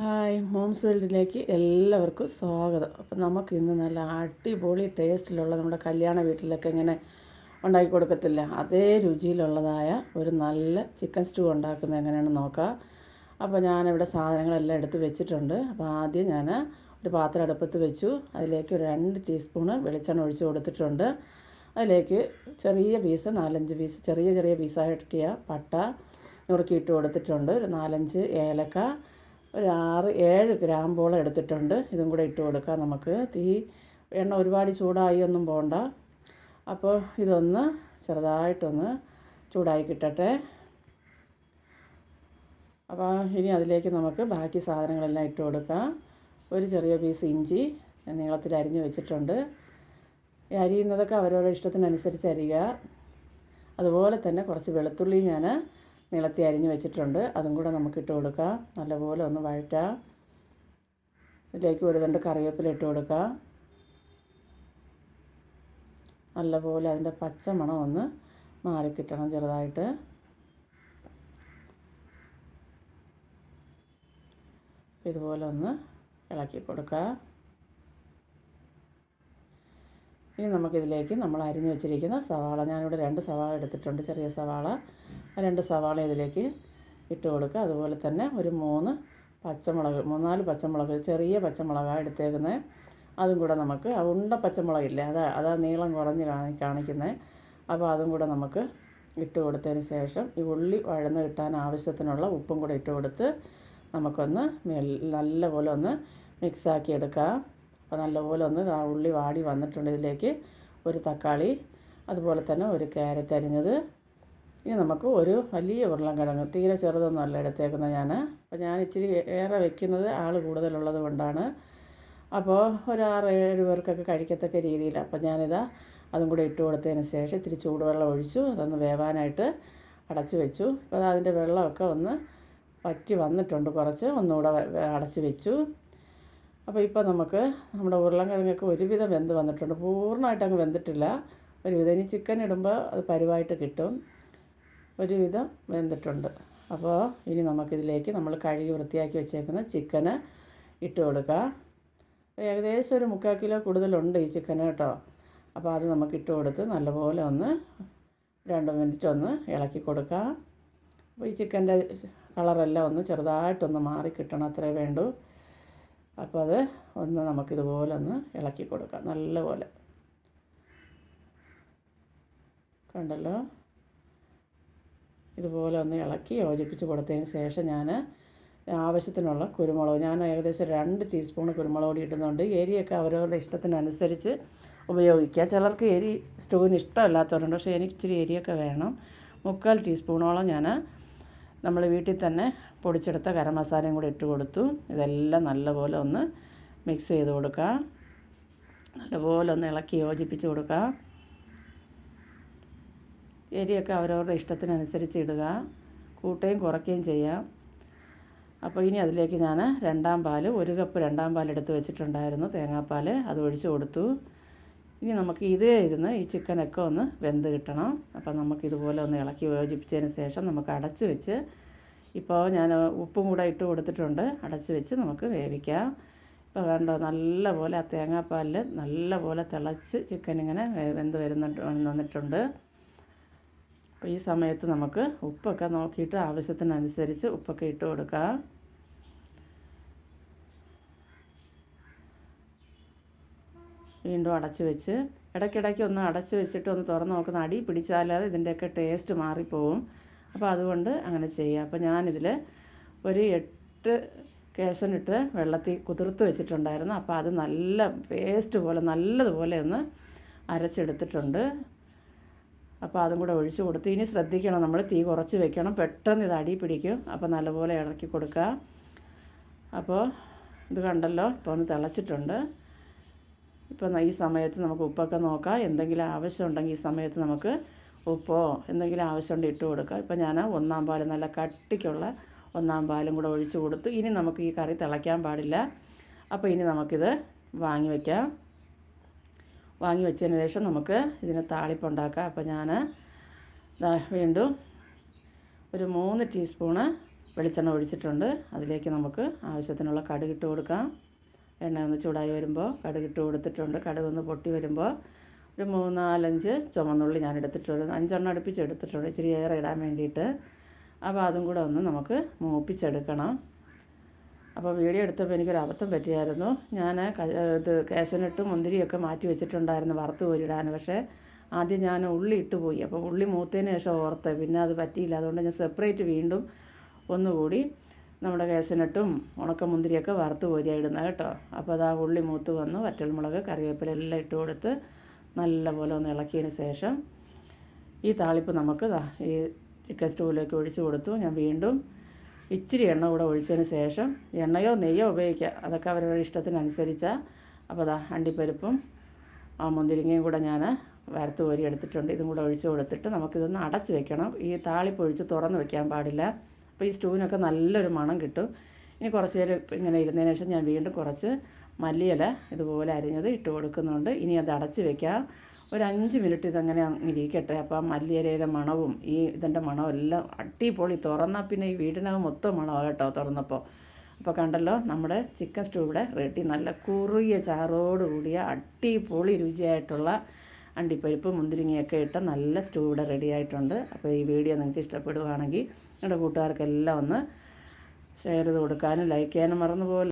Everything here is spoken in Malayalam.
ഹായ് മോംസ് വേൾഡിലേക്ക് എല്ലാവർക്കും സ്വാഗതം. അപ്പം നമുക്ക് ഇന്ന് നല്ല അടിപൊളി ടേസ്റ്റിലുള്ള നമ്മുടെ കല്യാണ വീട്ടിലൊക്കെ ഇങ്ങനെ ഉണ്ടാക്കി കൊടുക്കത്തില്ല, അതേ രുചിയിലുള്ളതായ ഒരു നല്ല ചിക്കൻ സ്റ്റൂ ഉണ്ടാക്കുന്നത് എങ്ങനെയാണെന്ന് നോക്കാം. അപ്പോൾ ഞാനിവിടെ സാധനങ്ങളെല്ലാം എടുത്ത് വെച്ചിട്ടുണ്ട്. അപ്പോൾ ആദ്യം ഞാൻ ഒരു പാത്രം അടുപ്പത്ത് വെച്ചു. അതിലേക്ക് ഒരു 2 ടീസ്പൂണ് വെളിച്ചെണ്ണ ഒഴിച്ച് കൊടുത്തിട്ടുണ്ട്. അതിലേക്ക് ചെറിയ പീസ് 4-5 പീസ് ചെറിയ പീസാക്കിയ പട്ട നുറുക്കിയിട്ട് കൊടുത്തിട്ടുണ്ട്. ഒരു 4-5 ഏലക്ക, ഒരു 6-7 ഗ്രാമ്പോളം എടുത്തിട്ടുണ്ട്. ഇതും കൂടെ ഇട്ട് കൊടുക്കാം. നമുക്ക് എണ്ണ ഒരുപാട് ചൂടായി ഒന്നും പോകണ്ട. അപ്പോൾ ഇതൊന്ന് ചെറുതായിട്ടൊന്ന് ചൂടായി കിട്ടട്ടെ. അപ്പോൾ ഇനി അതിലേക്ക് നമുക്ക് ബാക്കി സാധനങ്ങളെല്ലാം ഇട്ട് കൊടുക്കാം. ഒരു ചെറിയ പീസ് ഇഞ്ചി നീളത്തിൽ അരിഞ്ഞ് വെച്ചിട്ടുണ്ട്. അരിയുന്നതൊക്കെ അവരവരുടെ ഇഷ്ടത്തിനനുസരിച്ച് അരിയുക. അതുപോലെ തന്നെ കുറച്ച് വെളുത്തുള്ളി ഞാൻ നീളത്തി അരിഞ്ഞ് വെച്ചിട്ടുണ്ട്. അതും കൂടെ നമുക്ക് ഇട്ട് കൊടുക്കാം. നല്ലപോലെ ഒന്ന് വഴറ്റാം. ഇതിലേക്ക് ഒരു തണ്ട് കറിവേപ്പില ഇട്ട് കൊടുക്കാം. നല്ലപോലെ അതിൻ്റെ പച്ചമണം ഒന്ന് മാറിക്കിട്ടണം ചെറുതായിട്ട്. ഇതുപോലെ ഒന്ന് ഇളക്കി കൊടുക്കുക. ഇനി നമുക്കിതിലേക്ക് നമ്മൾ അരിഞ്ഞ് വെച്ചിരിക്കുന്ന സവാള, ഞാനിവിടെ 2 സവാള എടുത്തിട്ടുണ്ട്, ചെറിയ സവാള. ആ 2 സവാള ഇതിലേക്ക് ഇട്ട് കൊടുക്കുക. അതുപോലെ തന്നെ ഒരു 3 പച്ചമുളക്, 3-4 പച്ചമുളക്, ചെറിയ പച്ചമുളകാണ് എടുത്തേക്കുന്നത്. അതും കൂടെ നമുക്ക് ഉണ്ട പച്ചമുളകില്ലേ, അതാ നീളം കുറഞ്ഞ് കാണിക്കുന്നത്. അപ്പോൾ അതും കൂടെ നമുക്ക് ഇട്ട് കൊടുത്തതിന് ശേഷം ഈ ഉള്ളി വഴന്ന് കിട്ടാൻ ആവശ്യത്തിനുള്ള ഉപ്പും കൂടെ ഇട്ട് കൊടുത്ത് നമുക്കൊന്ന് നല്ലപോലെ ഒന്ന് മിക്സാക്കി എടുക്കാം. അപ്പോൾ നല്ലപോലെ ഒന്ന് ആ ഉള്ളി വാടി വന്നിട്ടുണ്ട്. ഇതിലേക്ക് ഒരു തക്കാളി, അതുപോലെ തന്നെ ഒരു ക്യാരറ്റ് അരിഞ്ഞത്. ഇനി നമുക്ക് ഒരു വലിയ ഉരുളൻകിഴങ്ങ്, തീരെ ചെറുതൊന്നുമല്ല എടുത്തേക്കുന്നത് ഞാൻ. അപ്പോൾ ഞാൻ ഇച്ചിരി ഏറെ വെക്കുന്നത് ആൾ കൂടുതലുള്ളത് കൊണ്ടാണ്. അപ്പോൾ ഒരു 6-7 പേർക്കൊക്കെ കഴിക്കത്തക്ക രീതിയിൽ. അപ്പോൾ ഞാനിതാ അതും കൂടെ ഇട്ട് കൊടുത്തതിന് ശേഷം ഇത്തിരി ചൂടുവെള്ളം ഒഴിച്ചു അതൊന്ന് വേവാനായിട്ട് അടച്ചു വെച്ചു. അപ്പോൾ അതിൻ്റെ വെള്ളമൊക്കെ ഒന്ന് വറ്റി വന്നിട്ടുണ്ട്. കുറച്ച് ഒന്നുകൂടെ അടച്ചു വെച്ചു. അപ്പോൾ ഇപ്പോൾ നമുക്ക് നമ്മുടെ ഉരുളൻകിഴങ്ങൊക്കെ ഒരുവിധം വെന്ത് വന്നിട്ടുണ്ട്. പൂർണ്ണമായിട്ട് അങ്ങ് വെന്തിട്ടില്ല, ഒരുവിധം. ഇനി ചിക്കൻ ഇടുമ്പോൾ അത് പരുവായിട്ട് കിട്ടും. ഒരുവിധം വെന്തിട്ടുണ്ട്. അപ്പോൾ ഇനി നമുക്കിതിലേക്ക് നമ്മൾ കഴുകി വൃത്തിയാക്കി വെച്ചേക്കുന്ന ചിക്കന് ഇട്ട് കൊടുക്കുക. ഏകദേശം ഒരു 3/4 കിലോ കൂടുതലുണ്ട് ഈ ചിക്കന് കേട്ടോ. അപ്പോൾ അത് നമുക്ക് ഇട്ട് കൊടുത്ത് നല്ലപോലെ ഒന്ന് 2 മിനിറ്റ് ഒന്ന് ഇളക്കി കൊടുക്കുക. അപ്പോൾ ഈ ചിക്കൻ്റെ കളറെല്ലാം ഒന്ന് ചെറുതായിട്ടൊന്ന് മാറി കിട്ടണം, അത്രേ വേണ്ടൂ. അപ്പോൾ അത് ഒന്ന് നമുക്കിതുപോലെ ഒന്ന് ഇളക്കി കൊടുക്കാം നല്ലപോലെ. കണ്ടല്ലോ, ഇതുപോലെ ഒന്ന് ഇളക്കി യോജിപ്പിച്ച് കൊടുത്തതിന് ശേഷം ഞാൻ ആവശ്യത്തിനുള്ള കുരുമുളക്, ഞാൻ ഏകദേശം 2 ടീസ്പൂൺ കുരുമുളക് പൊടി ഇടുന്നുണ്ട്. എരിയൊക്കെ അവരവരുടെ ഇഷ്ടത്തിനനുസരിച്ച് ഉപയോഗിക്കുക. ചിലർക്ക് എരി സ്റ്റൂവിന് ഇഷ്ടമല്ലാത്തവരുണ്ട്, പക്ഷേ എനിക്ക് ഇച്ചിരി എരിയൊക്കെ വേണം. 3/4 ടീസ്പൂണോളം ഞാൻ നമ്മൾ വീട്ടിൽ തന്നെ പൊടിച്ചെടുത്ത ഗരം മസാലയും കൂടി ഇട്ട് കൊടുത്തു. ഇതെല്ലാം നല്ലപോലെ ഒന്ന് മിക്സ് ചെയ്ത് കൊടുക്കുക. നല്ലപോലെ ഒന്ന് ഇളക്കി യോജിപ്പിച്ച് കൊടുക്കുക. എരിയൊക്കെ അവരവരുടെ ഇഷ്ടത്തിനനുസരിച്ച് ഇടുക, കൂട്ടുകയും കുറയ്ക്കുകയും ചെയ്യാം. അപ്പോൾ ഇനി അതിലേക്ക് ഞാൻ 2-ാം പാൽ, 1 കപ്പ് 2-ാം പാൽ എടുത്ത് വെച്ചിട്ടുണ്ടായിരുന്നു, തേങ്ങാപ്പാൽ, അത് ഒഴിച്ച് കൊടുത്തു. ഇനി നമുക്ക് ഇതേ ഇരുന്ന് ഈ ചിക്കനൊക്കെ ഒന്ന് വെന്ത് കിട്ടണം. അപ്പോൾ നമുക്കിതുപോലെ ഒന്ന് ഇളക്കി യോജിപ്പിച്ചതിന് ശേഷം നമുക്ക് അടച്ച് വെച്ച്, ഇപ്പോൾ ഞാൻ ഉപ്പും കൂടെ ഇട്ട് കൊടുത്തിട്ടുണ്ട്, അടച്ച് വെച്ച് നമുക്ക് വേവിക്കാം. ഇപ്പോൾ കണ്ടോ, നല്ലപോലെ ആ തേങ്ങാപ്പാലിൽ നല്ലപോലെ തിളച്ച് ചിക്കൻ ഇങ്ങനെ വെന്ത് വന്നിട്ടുണ്ട്. അപ്പോൾ ഈ സമയത്ത് നമുക്ക് ഉപ്പൊക്കെ നോക്കിയിട്ട് ആവശ്യത്തിനനുസരിച്ച് ഉപ്പൊക്കെ ഇട്ട് കൊടുക്കാം. വീണ്ടും അടച്ച് വെച്ച് ഇടയ്ക്കിടയ്ക്ക് ഒന്ന് അടച്ച് വെച്ചിട്ട് ഒന്ന് തുറന്ന് നോക്കുന്ന, അടി പിടിച്ചാലാതെ ഇതിൻ്റെയൊക്കെ ടേസ്റ്റ് മാറിപ്പോവും. അപ്പോൾ അതുകൊണ്ട് അങ്ങനെ ചെയ്യുക. അപ്പോൾ ഞാനിതിൽ ഒരു 8 കേശനിട്ട് വെള്ളത്തിൽ കുതിർത്ത് വെച്ചിട്ടുണ്ടായിരുന്നു. അപ്പോൾ അത് നല്ല പേസ്റ്റ് പോലെ നല്ലതുപോലെ ഒന്ന് അരച്ചെടുത്തിട്ടുണ്ട്. അപ്പോൾ അതും കൂടെ ഒഴിച്ച് കൊടുത്ത്, ഇനി ശ്രദ്ധിക്കണം, നമ്മൾ തീ കുറച്ച് വെക്കണം, പെട്ടെന്ന് ഇത് അടി പിടിക്കും. അപ്പോൾ നല്ലപോലെ ഇളക്കി കൊടുക്കുക. അപ്പോൾ ഇത് കണ്ടല്ലോ, ഇപ്പോൾ ഒന്ന് തിളച്ചിട്ടുണ്ട്. ഇപ്പോൾ ഈ സമയത്ത് നമുക്ക് ഉപ്പൊക്കെ നോക്കാം. എന്തെങ്കിലും ആവശ്യമുണ്ടെങ്കിൽ ഈ സമയത്ത് നമുക്ക് ഉപ്പോ എന്തെങ്കിലും ആവശ്യമുണ്ടെങ്കിൽ ഇട്ട് കൊടുക്കുക. ഇപ്പോൾ ഞാൻ 1-ാം പാൽ, നല്ല കട്ടിക്കുള്ള 1-ാം പാലും കൂടെ ഒഴിച്ച് കൊടുത്തു. ഇനി നമുക്ക് ഈ കറി തിളയ്ക്കാൻ പാടില്ല. അപ്പോൾ ഇനി നമുക്കിത് വാങ്ങി വയ്ക്കാം. വാങ്ങി വെച്ചതിന് ശേഷം നമുക്ക് ഇതിന് താളിപ്പുണ്ടാക്കാം. അപ്പോൾ ഞാൻ വീണ്ടും ഒരു 3 ടീസ്പൂണ് വെളിച്ചെണ്ണ ഒഴിച്ചിട്ടുണ്ട്. അതിലേക്ക് നമുക്ക് ആവശ്യത്തിനുള്ള കടുകിട്ട് കൊടുക്കാം. എണ്ണ ഒന്ന് ചൂടായി വരുമ്പോൾ കടുകിട്ട് കൊടുത്തിട്ടുണ്ട്. കടുകൊന്ന് പൊട്ടി വരുമ്പോൾ ഒരു 3-4-5 ചുവന്നുള്ളി ഞാൻ എടുത്തിട്ടുണ്ട്. 5 അടുപ്പിച്ച് എടുത്തിട്ടുണ്ട്, ഇച്ചിരി ഏറെ ഇടാൻ വേണ്ടിയിട്ട്. അപ്പോൾ അതും കൂടെ ഒന്ന് നമുക്ക് മൂപ്പിച്ചെടുക്കണം. അപ്പോൾ വീഡിയോ എടുത്തപ്പോൾ എനിക്കൊരു അബദ്ധം പറ്റിയായിരുന്നു. ഞാൻ കാഷ്യനട്ടും മുന്തിരിയൊക്കെ മാറ്റി വെച്ചിട്ടുണ്ടായിരുന്നു വറുത്ത് കോരിയിടാൻ. പക്ഷേ ആദ്യം ഞാൻ ഉള്ളി ഇട്ട് പോയി. അപ്പോൾ ഉള്ളി മൂത്തതിന് ശേഷം ഓർത്ത് പിന്നെ അത് പറ്റിയില്ല. അതുകൊണ്ട് ഞാൻ സെപ്പറേറ്റ് വീണ്ടും ഒന്നുകൂടി നമ്മുടെ കാഷ്യനട്ടും ഉണക്കമുന്തിരിയൊക്കെ വറുത്ത് കോരിയാണ് ഇടുന്നത് കേട്ടോ. അപ്പോൾ അത് ആ ഉള്ളി മൂത്ത് വന്നു. വറ്റൽമുളക്, കറിവേപ്പില എല്ലാം ഇട്ട് കൊടുത്ത് നല്ലപോലെ ഒന്ന് ഇളക്കിയതിന് ശേഷം ഈ താളിപ്പ് നമുക്ക് ഈ ചിക്കൻ സ്റ്റൂവിലേക്ക് ഒഴിച്ച് കൊടുത്തു. ഞാൻ വീണ്ടും ഇച്ചിരി എണ്ണ കൂടെ ഒഴിച്ചതിന് ശേഷം, എണ്ണയോ നെയ്യോ ഉപയോഗിക്കുക, അതൊക്കെ അവരുടെ ഇഷ്ടത്തിനനുസരിച്ചാണ്. അപ്പോൾ അണ്ടിപ്പരിപ്പും ആ മുന്തിരിങ്ങയും കൂടെ ഞാൻ വറുത്ത് കോരി എടുത്തിട്ടുണ്ട്. ഇതും കൂടെ ഒഴിച്ച് കൊടുത്തിട്ട് നമുക്കിതൊന്ന് അടച്ച് വെക്കണം. ഈ താളിപ്പ് ഒഴിച്ച് തുറന്ന് വെക്കാൻ പാടില്ല. അപ്പോൾ ഈ സ്റ്റൂവിനൊക്കെ നല്ലൊരു മണം കിട്ടും. ഇനി കുറച്ച് നേരം ഇങ്ങനെ ഇരുന്നതിന് ശേഷം ഞാൻ വീണ്ടും കുറച്ച് മല്ലിയില ഇതുപോലെ അരിഞ്ഞത് ഇട്ട് കൊടുക്കുന്നുണ്ട്. ഇനി അത് അടച്ച് വെക്കാം. ഒരു 5 മിനിറ്റ് ഇതങ്ങനെ ഇരിക്കട്ടെ. അപ്പോൾ ആ മല്ലിയിലയുടെ മണവും ഈ ഇതിൻ്റെ മണവും എല്ലാം അടിപൊളി. തുറന്നാൽ പിന്നെ ഈ വീടിനകം മൊത്തം മണമാണ് കേട്ടോ തുറന്നപ്പോൾ. അപ്പോൾ കണ്ടല്ലോ, നമ്മുടെ ചിക്കൻ സ്റ്റൂ ഇവിടെ റെഡി. നല്ല കുറുകിയ ചാറോട് കൂടിയ അടിപൊളി രുചിയായിട്ടുള്ള അണ്ടിപ്പരിപ്പ് മുന്തിരിങ്ങയൊക്കെ ഇട്ട നല്ല സ്റ്റൂ ഇവിടെ റെഡി ആയിട്ടുണ്ട്. അപ്പോൾ ഈ വീഡിയോ നിങ്ങൾക്ക് ഇഷ്ടപ്പെടുകയാണെങ്കിൽ നിങ്ങളുടെ കൂട്ടുകാർക്കെല്ലാം ഒന്ന് ഷെയർ ചെയ്ത് കൊടുക്കാനും ലൈക്ക് ചെയ്യാനും മറന്നു പോകരുത്.